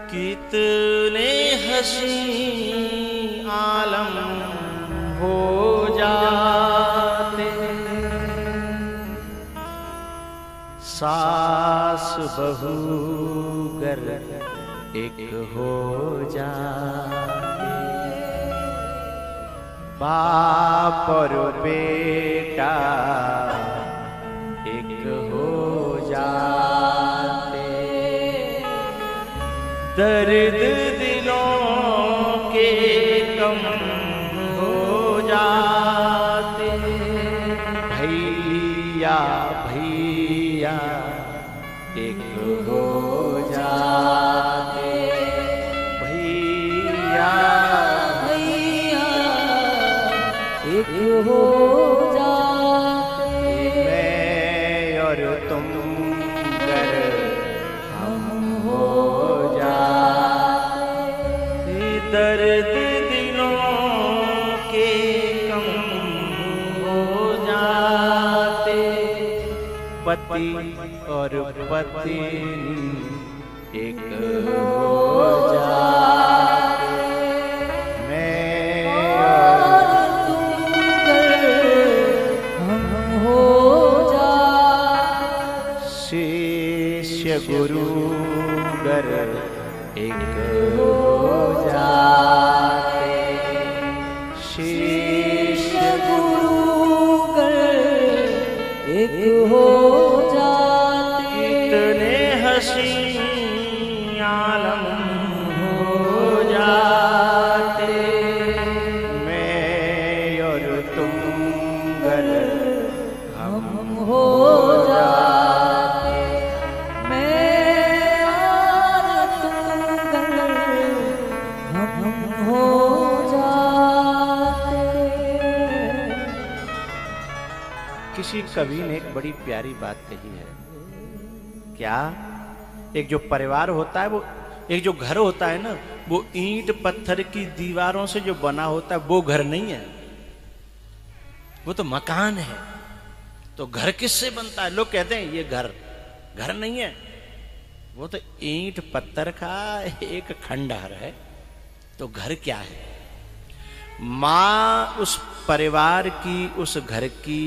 कितने हसी आलम हो जाते, सास बहू गर एक हो जाते, बाप और बेटा एक हो जाते, दर्द दिलों के कम हो जाते, भैया भैया एक हो जाते, भैया भैया एक हो जाते, मैं और तुम गर हम हो जाते, दर्द दिलों के कम हो जाते, पति और पत्नी एक हो जाते, मैं और तुम हम हो जाते, शिष्य गुरु गर एक हो जाते, शिष्य गुरु एक हो जाते, कितने हसी आलम हो जाते, मैं और तुम गर हम हो जाते, मैं और तुम हम हो जाते। किसी कवि ने एक बड़ी प्यारी बात कही है। क्या? एक जो परिवार होता है, वो एक जो घर होता है ना, वो ईंट पत्थर की दीवारों से जो बना होता है वो घर नहीं है, वो तो मकान है। तो घर किससे बनता है? लोग कहते हैं ये घर घर नहीं है, वो तो ईंट पत्थर का एक खंडहर है। तो घर क्या है? माँ उस परिवार की, उस घर की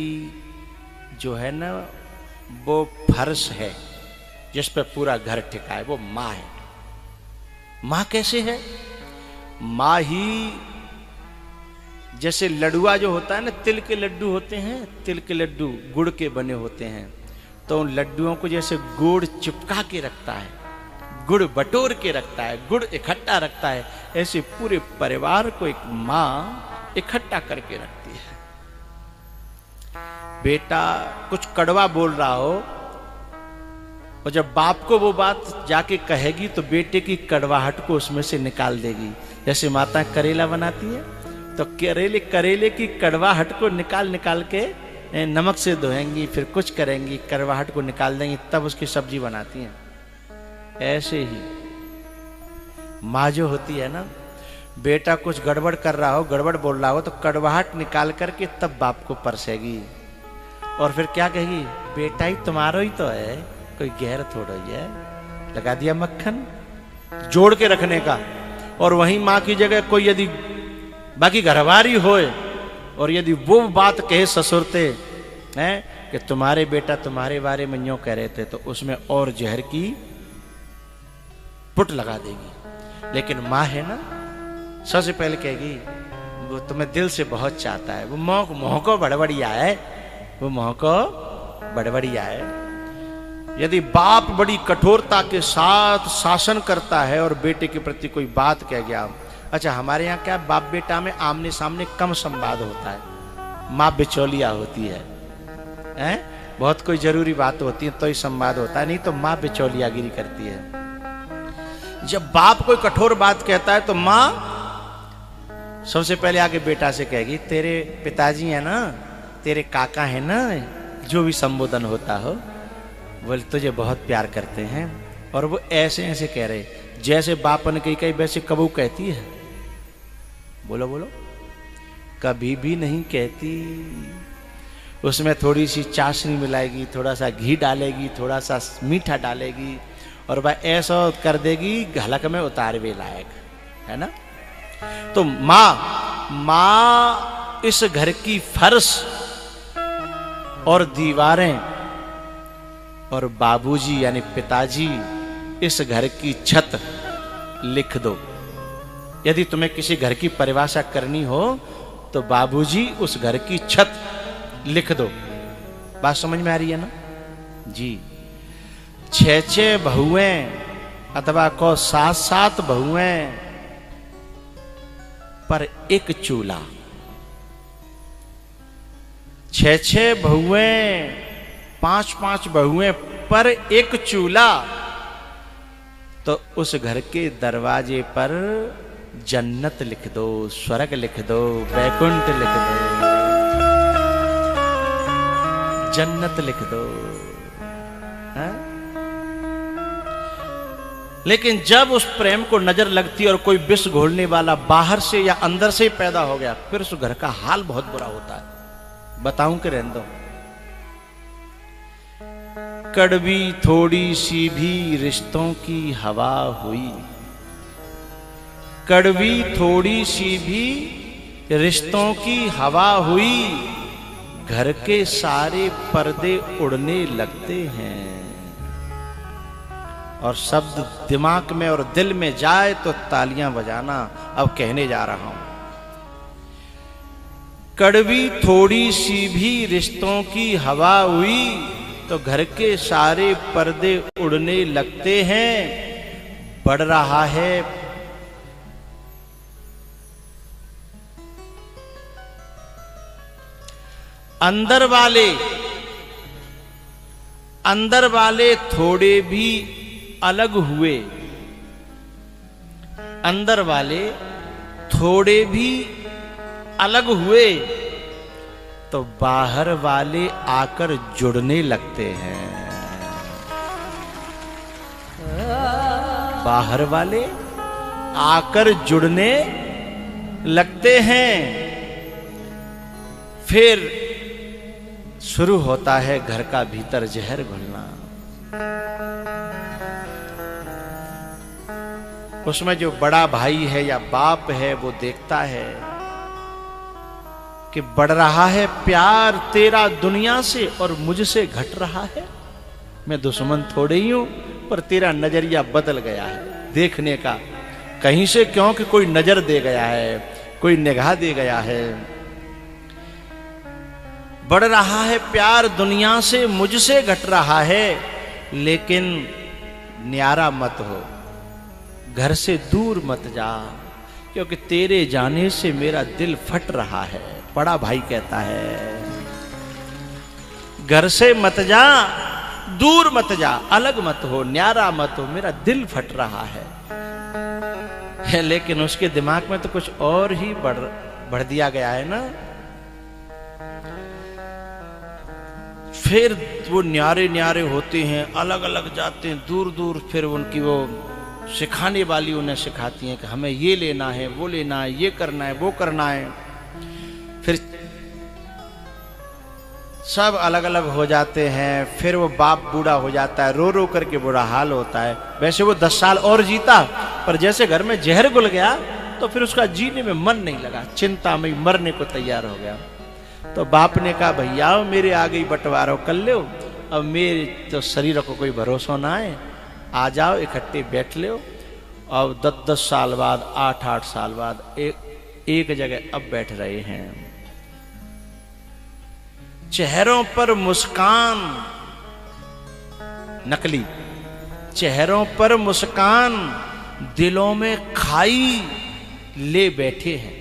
जो है ना, वो फर्श है जिस पर पूरा घर टिका है, वो माँ है। माँ कैसे है? माँ ही जैसे लडुआ जो होता है ना, तिल के लड्डू होते हैं, तिल के लड्डू गुड़ के बने होते हैं, तो उन लड्डुओं को जैसे गुड़ चिपका के रखता है, गुड़ बटोर के रखता है, गुड़ इकट्ठा रखता है, ऐसे पूरे परिवार को एक माँ इकट्ठा करके रखती है। बेटा कुछ कड़वा बोल रहा हो और जब बाप को वो बात जाके कहेगी तो बेटे की कड़वाहट को उसमें से निकाल देगी। जैसे माता करेला बनाती है तो करेले की कड़वाहट को निकाल के नमक से धोएंगी, फिर कुछ करेंगी, कड़वाहट को निकाल देंगी, तब उसकी सब्जी बनाती हैं। ऐसे ही माँ जो होती है ना, बेटा कुछ गड़बड़ कर रहा हो, गड़बड़ बोल रहा हो, तो कड़वाहट निकाल करके तब बाप को परसेगी और फिर क्या कहेगी? बेटा ही तुम्हारा ही तो है, कोई गैर थोड़ा ही है। लगा दिया मक्खन जोड़ के रखने का। और वहीं माँ की जगह कोई यदि बाकी घरवारी होए और यदि वो बात कहे ससुरते हैं कि तुम्हारे बेटा तुम्हारे बारे में यूं कह रहे थे, तो उसमें और जहर की पुट लगा देगी। लेकिन माँ है ना, सबसे पहले कहेगी वो तुम्हें दिल से बहुत चाहता है, वो मोह को बड़बड़िया है, वो मोह को बड़बड़िया है। यदि बाप बड़ी कठोरता के साथ शासन करता है और बेटे के प्रति कोई बात कह गया, अच्छा हमारे यहाँ क्या बाप बेटा में आमने सामने कम संवाद होता है, माँ बिचौलिया होती है, हैं? बहुत कोई जरूरी बात होती है तो ही संवाद होता है, नहीं तो माँ बिचौलियागिरी करती है। जब बाप कोई कठोर बात कहता है तो माँ सबसे पहले आके बेटा से कहेगी, तेरे पिताजी है ना, तेरे काका है ना, जो भी संबोधन होता हो, बोले तुझे बहुत प्यार करते हैं। और वो ऐसे ऐसे कह रहे जैसे बाप ने कही वैसे कबू कहती है? बोलो बोलो, कभी भी नहीं कहती। उसमें थोड़ी सी चाशनी मिलाएगी, थोड़ा सा घी डालेगी, थोड़ा सा मीठा डालेगी और वह ऐसा कर देगी हलक में उतारवे लायक, है ना। तो माँ इस घर की फर्श और दीवारें और बाबूजी यानी पिताजी इस घर की छत लिख दो। यदि तुम्हें किसी घर की परिभाषा करनी हो तो बाबूजी उस घर की छत लिख दो। बात समझ में आ रही है ना जी। 6 बहुएं अथवा को 7 बहुएं पर एक चूल्हा, 6 बहुएं 5 बहुएं पर एक चूल्हा, तो उस घर के दरवाजे पर जन्नत लिख दो, स्वर्ग लिख दो, वैकुंठ लिख दो, जन्नत लिख दो, है? लेकिन जब उस प्रेम को नजर लगती और कोई विष घोलने वाला बाहर से या अंदर से पैदा हो गया, फिर उस घर का हाल बहुत बुरा होता है। बताऊं कि रहने दो। कड़वी थोड़ी सी भी रिश्तों की हवा हुई, कड़वी थोड़ी सी भी रिश्तों की हवा हुई, घर के सारे पर्दे उड़ने लगते हैं। और शब्द दिमाग में और दिल में जाए तो तालियां बजाना। अब कहने जा रहा हूं, कड़वी थोड़ी सी भी रिश्तों की हवा हुई तो घर के सारे पर्दे उड़ने लगते हैं। बढ़ रहा है अंदर वाले थोड़े भी अलग हुए, अंदर वाले थोड़े भी अलग हुए तो बाहर वाले आकर जुड़ने लगते हैं। बाहर वाले आकर जुड़ने लगते हैं। फिर शुरू होता है घर का भीतर जहर घुलना। उसमें जो बड़ा भाई है या बाप है वो देखता है कि बढ़ रहा है प्यार तेरा दुनिया से और मुझसे घट रहा है। मैं दुश्मन थोड़े ही हूं पर तेरा नजरिया बदल गया है देखने का। कहीं से क्यों कि कोई नजर दे गया है, कोई निगाह दे गया है। बढ़ रहा है प्यार दुनिया से मुझसे घट रहा है, लेकिन न्यारा मत हो, घर से दूर मत जा, क्योंकि तेरे जाने से मेरा दिल फट रहा है। बड़ा भाई कहता है घर से मत जा, दूर मत जा, अलग मत हो, न्यारा मत हो, मेरा दिल फट रहा है। लेकिन उसके दिमाग में तो कुछ और ही बढ़ दिया गया है ना। फिर वो न्यारे न्यारे होते हैं, अलग अलग जाते हैं दूर दूर। फिर उनकी वो सिखाने वाली उन्हें सिखाती हैं कि हमें ये लेना है, वो लेना है, ये करना है, वो करना है। फिर सब अलग अलग हो जाते हैं। फिर वो बाप बूढ़ा हो जाता है, रो रो करके बुरा हाल होता है। वैसे वो 10 साल और जीता, पर जैसे घर में जहर घुल गया तो फिर उसका जीने में मन नहीं लगा, चिंता में मरने को तैयार हो गया। तो बाप ने कहा भैया मेरे आगे ही बंटवारा कर लो, अब मेरे तो शरीर को कोई भरोसा ना है, आ जाओ इकट्ठे बैठ लो। अब 10-10 साल बाद, 8-8 साल बाद एक जगह अब बैठ रहे हैं। चेहरों पर मुस्कान, नकली चेहरों पर मुस्कान, दिलों में खाई ले बैठे हैं।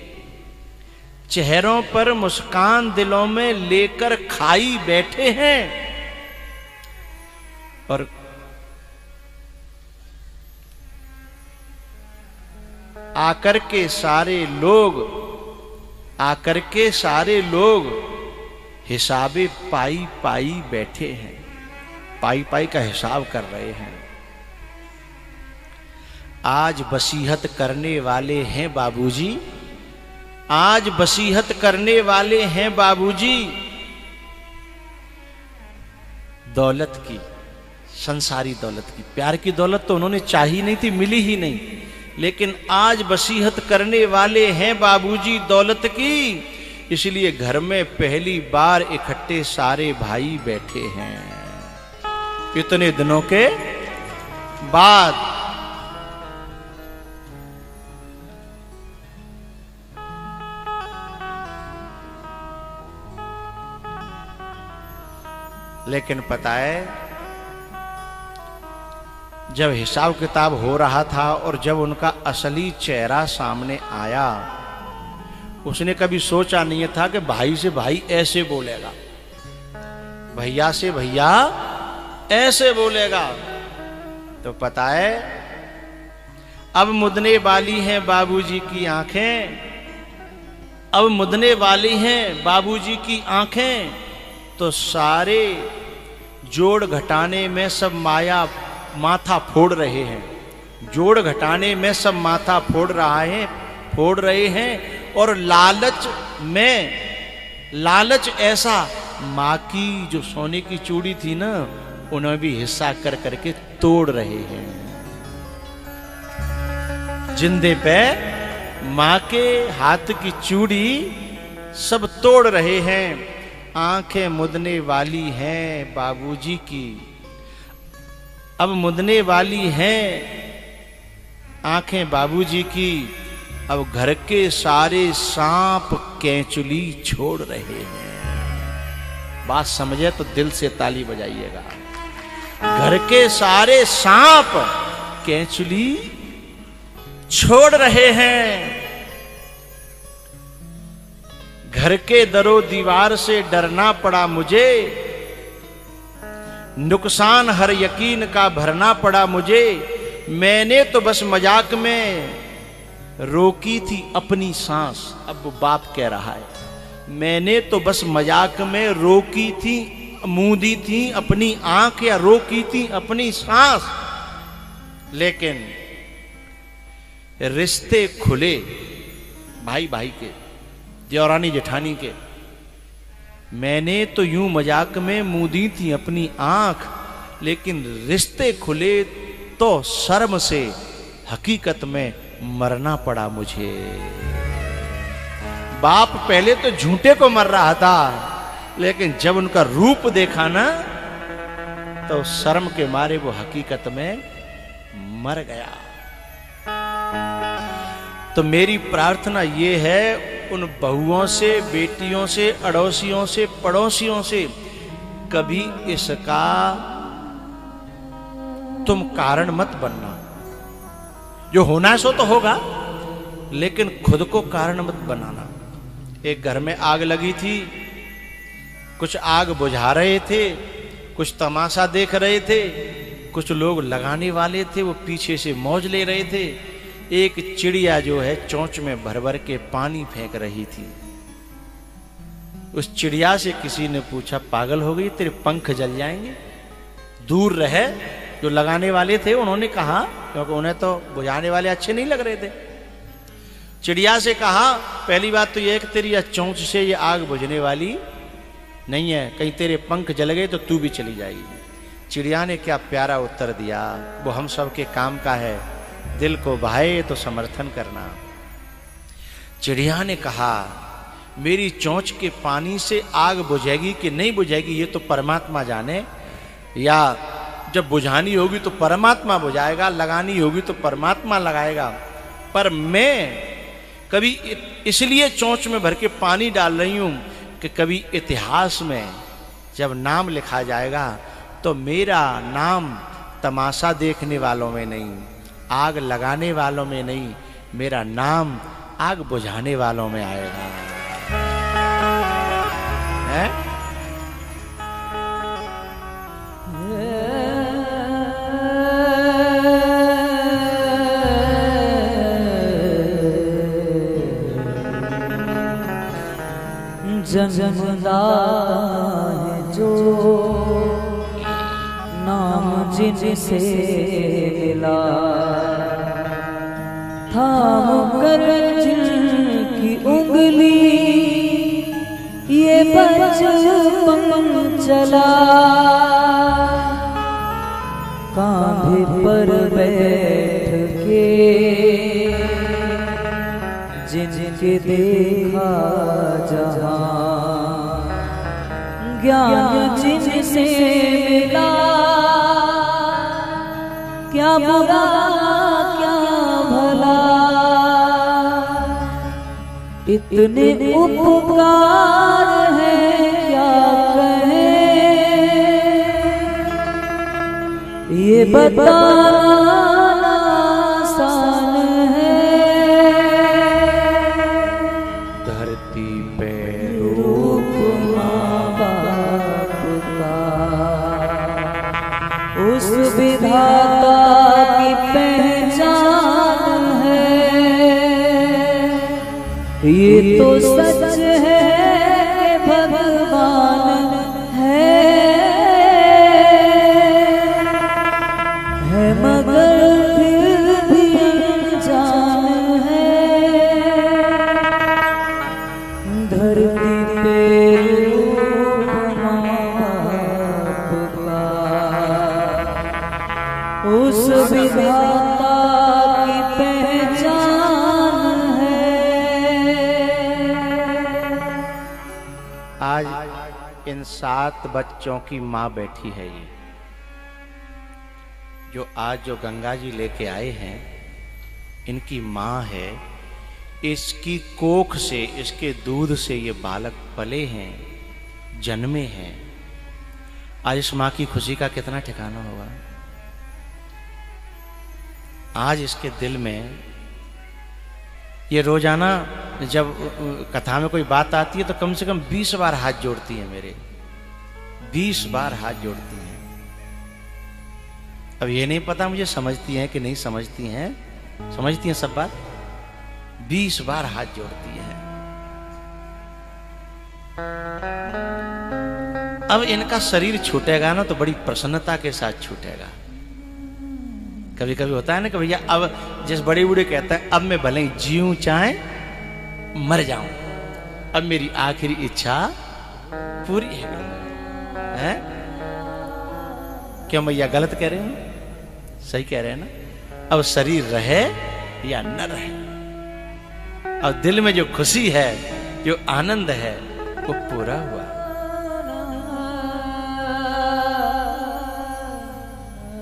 चेहरों पर मुस्कान दिलों में लेकर खाई बैठे हैं। और आकर के सारे लोग हिसाबे पाई पाई बैठे हैं, पाई पाई का हिसाब कर रहे हैं। आज बसीहत करने वाले हैं बाबूजी, आज बसीहत करने वाले हैं बाबूजी, दौलत की, संसारी दौलत की। प्यार की दौलत तो उन्होंने चाही नहीं थी, मिली ही नहीं, लेकिन आज वसीयत करने वाले हैं बाबूजी दौलत की, इसलिए घर में पहली बार इकट्ठे सारे भाई बैठे हैं इतने दिनों के बाद। लेकिन पता है, जब हिसाब किताब हो रहा था और जब उनका असली चेहरा सामने आया, उसने कभी सोचा नहीं था कि भाई से भाई ऐसे बोलेगा, भैया से भैया ऐसे बोलेगा। तो पता है, अब मुदने वाली हैं बाबूजी की आंखें, अब मुदने वाली हैं बाबूजी की आंखें। तो सारे जोड़ घटाने में सब माया माथा फोड़ रहे हैं, जोड़ घटाने में सब माथा फोड़ रहे हैं। और लालच ऐसा, माँ की जो सोने की चूड़ी थी ना, उन्हें भी हिस्सा कर करके तोड़ रहे हैं। जिंदे पे माँ के हाथ की चूड़ी सब तोड़ रहे हैं। आंखें मुदने वाली हैं बाबूजी की, अब मुदने वाली हैं आंखें बाबूजी की। अब घर के सारे सांप कैंचुली छोड़ रहे हैं। बात समझे तो दिल से ताली बजाइएगा। घर के सारे सांप कैंचुली छोड़ रहे हैं। घर के दरो दीवार से डरना पड़ा मुझे, नुकसान हर यकीन का भरना पड़ा मुझे। मैंने तो बस मजाक में रोकी थी अपनी सांस। अब वो बाप कह रहा है, मैंने तो बस मजाक में रोकी थी, मूंदी थी अपनी आंख या रोकी थी अपनी सांस। लेकिन रिश्ते खुले भाई भाई के, देवरानी जेठानी के। मैंने तो यूं मजाक में मूंदी थी अपनी आंख, लेकिन रिश्ते खुले तो शर्म से हकीकत में मरना पड़ा मुझे। बाप पहले तो झूठे को मर रहा था, लेकिन जब उनका रूप देखा ना, तो शर्म के मारे वो हकीकत में मर गया। तो मेरी प्रार्थना ये है, उन बहुओं से, बेटियों से, अड़ोसियों से, पड़ोसियों से कभी इसका तुम कारण मत बनना। जो होना है सो तो होगा, लेकिन खुद को कारण मत बनाना। एक घर में आग लगी थी, कुछ आग बुझा रहे थे, कुछ तमाशा देख रहे थे, कुछ लोग लगाने वाले थे, वो पीछे से मौज ले रहे थे। एक चिड़िया जो है चोंच में भर भर के पानी फेंक रही थी। उस चिड़िया से किसी ने पूछा, पागल हो गई, तेरे पंख जल जाएंगे, दूर रहे। जो लगाने वाले थे उन्होंने कहा, क्योंकि उन्हें तो बुझाने वाले अच्छे नहीं लग रहे थे, चिड़िया से कहा, पहली बात तो यह है कि तेरी चोंच से ये आग बुझने वाली नहीं है, कहीं तेरे पंख जल गए तो तू भी चली जाएगी। चिड़िया ने क्या प्यारा उत्तर दिया, वो हम सब के काम का है, दिल को भाए तो समर्थन करना। चिड़िया ने कहा, मेरी चोंच के पानी से आग बुझेगी कि नहीं बुझेगी ये तो परमात्मा जाने, या जब बुझानी होगी तो परमात्मा बुझाएगा, लगानी होगी तो परमात्मा लगाएगा। पर मैं कभी इसलिए चोंच में भर के पानी डाल रही हूं कि कभी इतिहास में जब नाम लिखा जाएगा तो मेरा नाम तमाशा देखने वालों में नहीं, आग लगाने वालों में नहीं, मेरा नाम आग बुझाने वालों में आएगा। है? जन्मदा है जो नाम जिनसे मिला, थाम कर जिनकी उंगली ये बचपन चला। कांधे पर बैठ के जिनके देखा जहां, ज्ञान जिनसे मिला क्या बुरा क्या भला, इतने उपकार है क्या कहें, ये बताना आसान है। धरती पे रूप माँ बाप का, उस विधाता की पहचान है, ये तो सच है भगवान है मगर फिर भी अनजान है। धरती पे रूप माँ बाप का, उस विधाता की पहचान है। आज इन 7 बच्चों की माँ बैठी है, ये जो आज जो गंगा जी लेके आए हैं इनकी माँ है। इसकी कोख से, इसके दूध से ये बालक पले हैं, जन्मे हैं। आज इस माँ की खुशी का कितना ठिकाना होगा। आज इसके दिल में ये रोजाना जब कथा में कोई बात आती है तो कम से कम 20 बार हाथ जोड़ती है मेरे, 20 बार हाथ जोड़ती हैं। अब ये नहीं पता मुझे समझती हैं कि नहीं समझती हैं, समझती हैं सब बात। 20 बार हाथ जोड़ती हैं। अब इनका शरीर छूटेगा ना तो बड़ी प्रसन्नता के साथ छूटेगा। कभी कभी होता है ना कि भैया अब जिस बड़े बूढ़े कहते हैं अब मैं भले ही जीऊं चाहे मर जाऊं, अब मेरी आखिरी इच्छा पूरी है। क्यों भैया गलत कह रहे हैं? सही कह रहे हैं ना। अब शरीर रहे या न रहे, अब दिल में जो खुशी है, जो आनंद है, वो पूरा हुआ।